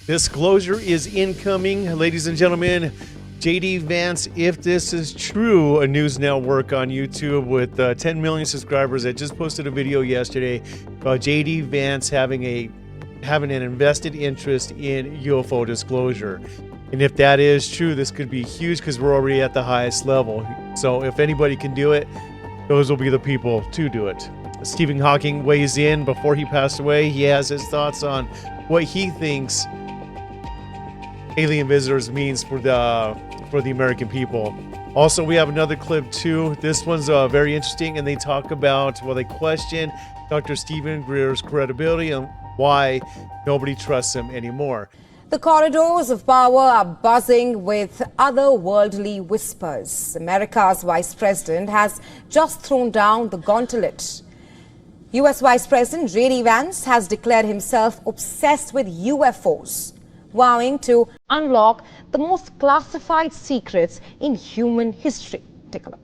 Disclosure is incoming, ladies and gentlemen. JD Vance, if this is true, a news network on YouTube with 10 million subscribers that just posted a video yesterday about JD Vance having an invested interest in UFO disclosure. And if that is true, this could be huge because we're already at the highest level. So if anybody can do it, those will be the people to do it. Stephen Hawking weighs in before he passed away. He has his thoughts on what he thinks alien visitors means for the American people. Also, we have another clip too. This one's very interesting, and they talk about, they question Dr. Stephen Greer's credibility and why nobody trusts him anymore. The corridors of power are buzzing with otherworldly whispers. America's Vice President has just thrown down the gauntlet. U.S. Vice President JD Vance has declared himself obsessed with UFOs, vowing to unlock the most classified secrets in human history. Take a look.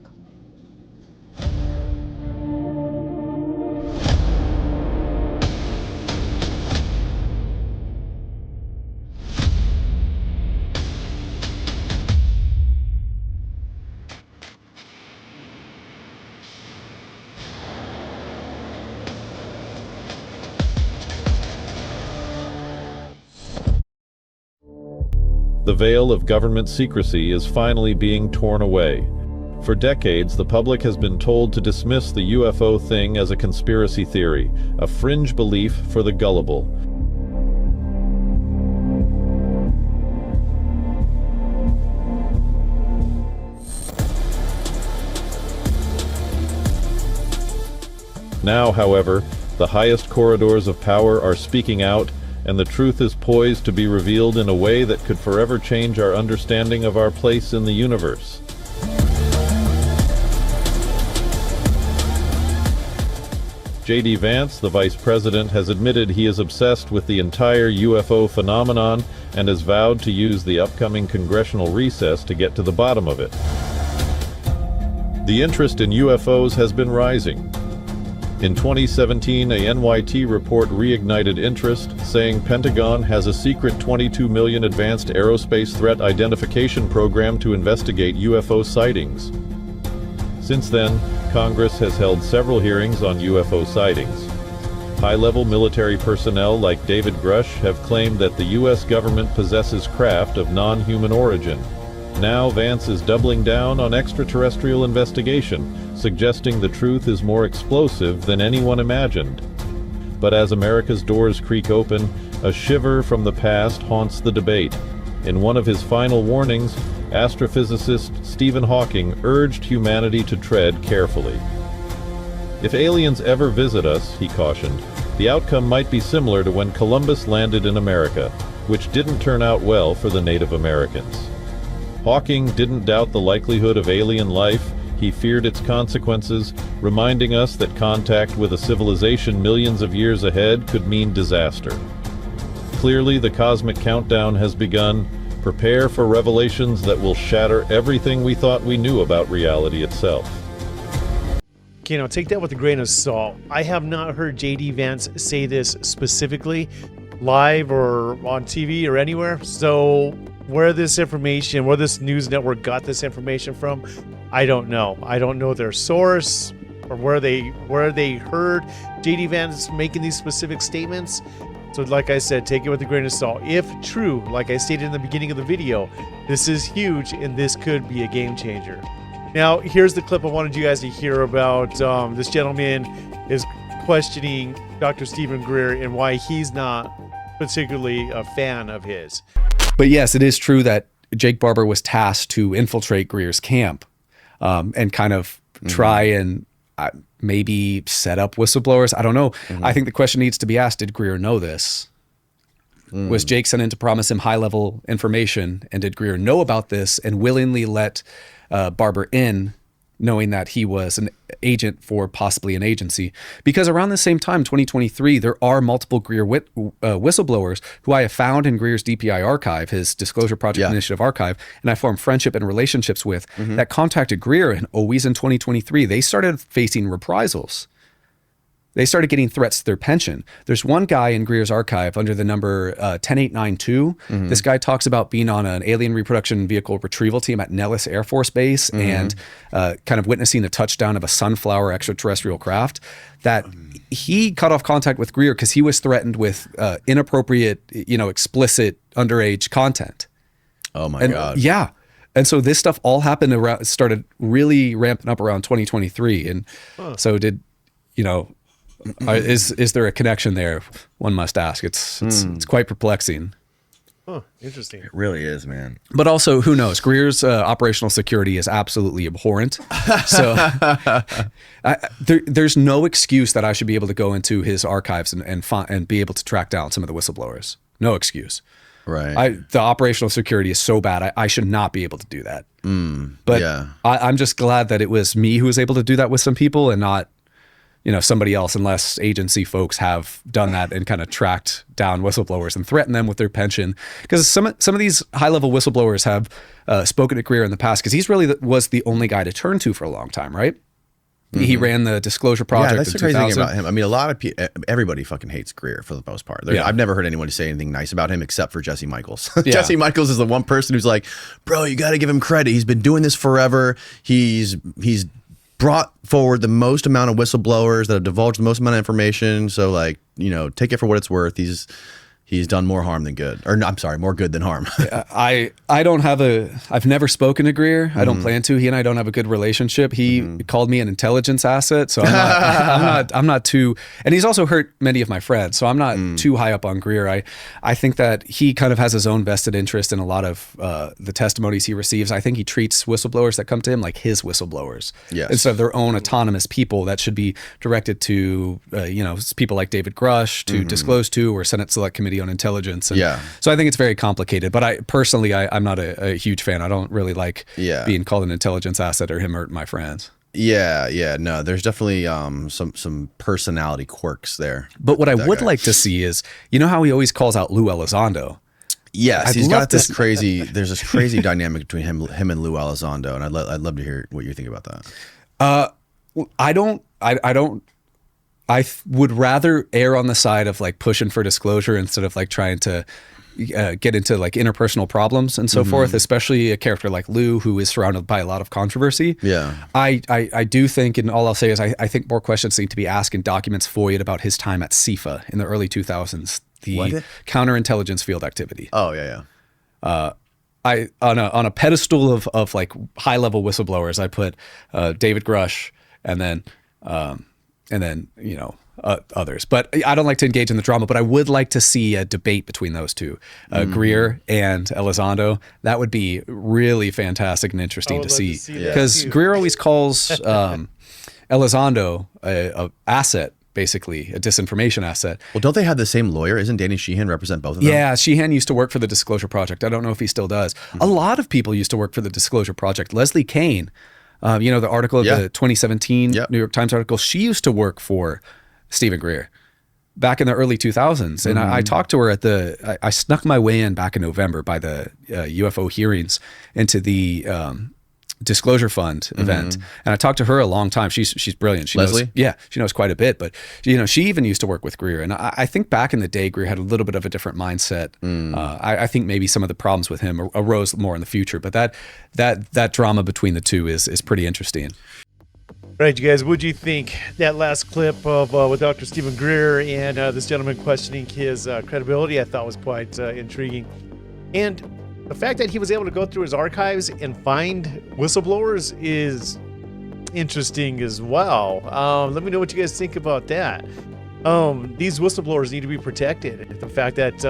The veil of government secrecy is finally being torn away. For decades, the public has been told to dismiss the UFO thing as a conspiracy theory, a fringe belief for the gullible. Now, however, the highest corridors of power are speaking out, and the truth is poised to be revealed in a way that could forever change our understanding of our place in the universe. JD Vance, the Vice President, has admitted he is obsessed with the entire UFO phenomenon and has vowed to use the upcoming congressional recess to get to the bottom of it. The interest in UFOs has been rising. In 2017, a NYT report reignited interest, saying Pentagon has a secret 22 million advanced aerospace threat identification program to investigate UFO sightings. Since then, Congress has held several hearings on UFO sightings. High-level military personnel like David Grush have claimed that the U.S. government possesses craft of non-human origin. Now Vance is doubling down on extraterrestrial investigation, suggesting the truth is more explosive than anyone imagined. But as America's doors creak open, a shiver from the past haunts the debate. In one of his final warnings, astrophysicist Stephen Hawking urged humanity to tread carefully. If aliens ever visit us, he cautioned, the outcome might be similar to when Columbus landed in America, which didn't turn out well for the Native Americans. Hawking didn't doubt the likelihood of alien life, he feared its consequences, reminding us that contact with a civilization millions of years ahead could mean disaster. Clearly, the cosmic countdown has begun. Prepare for revelations that will shatter everything we thought we knew about reality itself. Take that with a grain of salt. I have not heard JD Vance say this specifically, live or on TV or anywhere. So where this news network got this information from, I don't know. I don't know their source or where they heard JD Vance making these specific statements. So like I said, take it with a grain of salt. If true, like I stated in the beginning of the video, this is huge and this could be a game changer. Now, here's the clip I wanted you guys to hear about. This gentleman is questioning Dr. Stephen Greer and why he's not particularly a fan of his. But yes, it is true that Jake Barber was tasked to infiltrate Greer's camp and kind of try and maybe set up whistleblowers. I don't know. I think the question needs to be asked, did Greer know this? Was Jake sent in to promise him high-level information, and did Greer know about this and willingly let Barber in, knowing that he was an agent for possibly an agency? Because around the same time, 2023, there are multiple Greer whistleblowers who I have found in Greer's DPI archive, his Disclosure Project Initiative archive, and I formed friendship and relationships with, that contacted Greer, and always in 2023, they started facing reprisals. they started getting threats to their pension. There's one guy in Greer's archive under the number 10892. This guy talks about being on an alien reproduction vehicle retrieval team at Nellis Air Force Base and kind of witnessing the touchdown of a Sunflower extraterrestrial craft. That he cut off contact with Greer because he was threatened with inappropriate, explicit underage content. Oh my God. Yeah. And so this stuff all happened started really ramping up around 2023. And so is there a connection there? One must ask. It's quite perplexing. Huh, interesting. It really is, man. But also, who knows? Greer's operational security is absolutely abhorrent. So there's no excuse that I should be able to go into his archives and be able to track down some of the whistleblowers. No excuse. Right. The operational security is so bad. I should not be able to do that. But yeah. I'm just glad that it was me who was able to do that with some people and not somebody else, unless agency folks have done that and kind of tracked down whistleblowers and threatened them with their pension. Because some of these high-level whistleblowers have spoken to Greer in the past, because he's really was the only guy to turn to for a long time, right? He ran the Disclosure Project. Yeah, that's in the crazy 2000. thing about him. I mean, a lot of people, everybody fucking hates Greer for the most part. I've never heard anyone say anything nice about him except for Jesse Michaels. Jesse Michaels is the one person who's like, bro, you got to give him credit. He's been doing this forever. He's brought forward the most amount of whistleblowers that have divulged the most amount of information. So take it for what it's worth. He's done more harm than good, or no, I'm sorry, more good than harm. I've never spoken to Greer. I don't plan to. He and I don't have a good relationship. He called me an intelligence asset, so I'm not too, and he's also hurt many of my friends, so I'm not too high up on Greer. I think that he kind of has his own vested interest in a lot of the testimonies he receives. I think he treats whistleblowers that come to him like his whistleblowers, instead of their own autonomous people that should be directed to, people like David Grush to disclose to, or Senate Select Committee on Intelligence. And so I think it's very complicated, but I'm not a huge fan. I don't really like being called an intelligence asset or him hurting my friends. No, there's definitely some personality quirks there. But what I would like to see is, how he always calls out Lou Elizondo? Yes, he's got this crazy. There's this crazy dynamic between him and Lou Elizondo, and I'd love to hear what you think about that. I would rather err on the side of pushing for disclosure instead of trying to get into interpersonal problems and so forth, especially a character like Lou, who is surrounded by a lot of controversy. I do think, and all I'll say is I think more questions need to be asked in documents FOIA'd about his time at CIFA in the early 2000s, the counterintelligence field activity. On a pedestal of high level whistleblowers, I put David Grush and then others. But I don't like to engage in the drama, but I would like to see a debate between those two, Greer and Elizondo. That would be really fantastic and interesting to see. Because Greer always calls Elizondo a asset, basically, a disinformation asset. Well, don't they have the same lawyer? Isn't Danny Sheehan represent both of them? Yeah, Sheehan used to work for the Disclosure Project. I don't know if he still does. A lot of people used to work for the Disclosure Project. Leslie Kane, the article of the 2017 New York Times article, she used to work for Stephen Greer back in the early 2000s. And I talked to her I snuck my way in back in November by the UFO hearings into the Disclosure Fund event. And I talked to her a long time. She's brilliant. She Leslie? She knows quite a bit, but she even used to work with Greer. And I think back in the day, Greer had a little bit of a different mindset. I think maybe some of the problems with him arose more in the future, but that drama between the two is pretty interesting. Right, you guys, what do you think? That last clip of with Dr. Stephen Greer and this gentleman questioning his credibility, I thought was quite intriguing. And the fact that he was able to go through his archives and find whistleblowers is interesting as well. Let me know what you guys think about that. These whistleblowers need to be protected. The fact that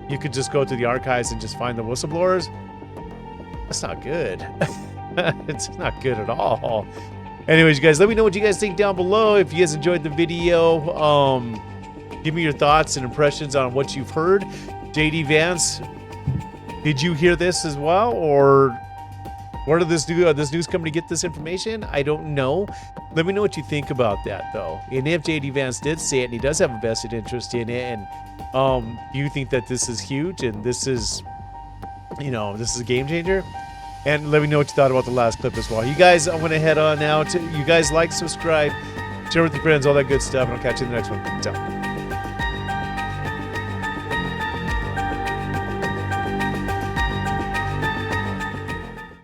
you could just go to the archives and just find the whistleblowers, that's not good. It's not good at all. Anyways, you guys, let me know what you guys think down below. If you guys enjoyed the video, give me your thoughts and impressions on what you've heard. JD Vance, did you hear this as well, or where did this news company get this information? I don't know. Let me know what you think about that, though. And if JD Vance did say it, and he does have a vested interest in it, and do you think that this is huge and this is a game changer? And let me know what you thought about the last clip as well. You guys, I'm going to head on now to you guys. Like, subscribe, share with your friends, all that good stuff, and I'll catch you in the next one. Ciao.